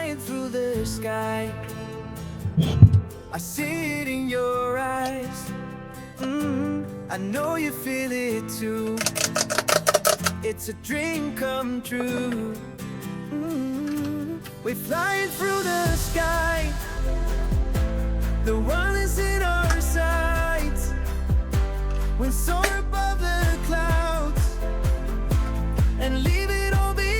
flying through the sky. I see it in your eyes. I know you feel it too. It's a dream come true. We're flying through the sky. The world is in our sights. We soar above the clouds and leave it all behind.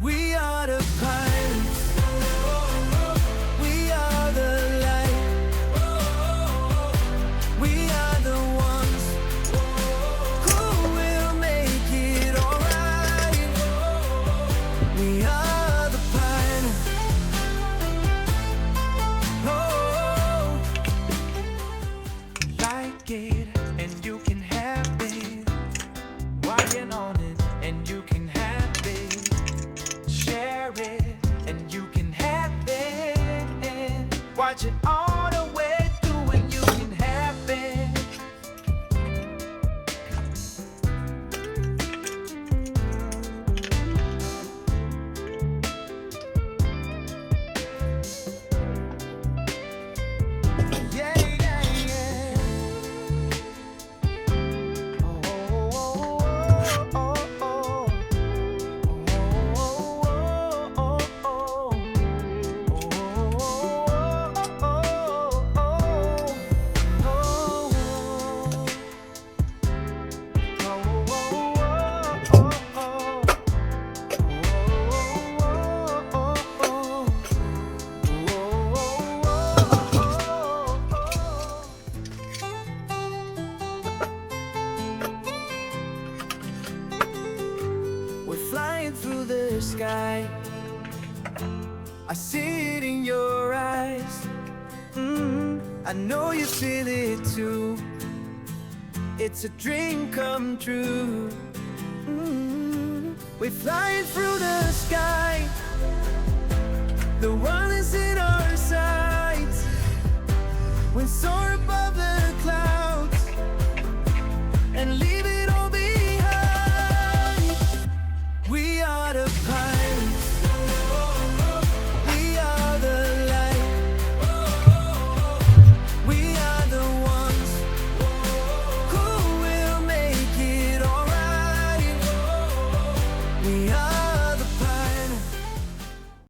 We are the pilots. We are the light. We are the ones who will make it alright. We are the pilots. Oh, like it and you can have it. Working on it and you can have it. Share it and you can have it. Watch it all the way through and you can have it. Yeah, yeah, yeah. We're flying through the sky. I see it in your eyes. I know you feel it too. It's a dream come true. We're flying through the sky. The world is in our sight.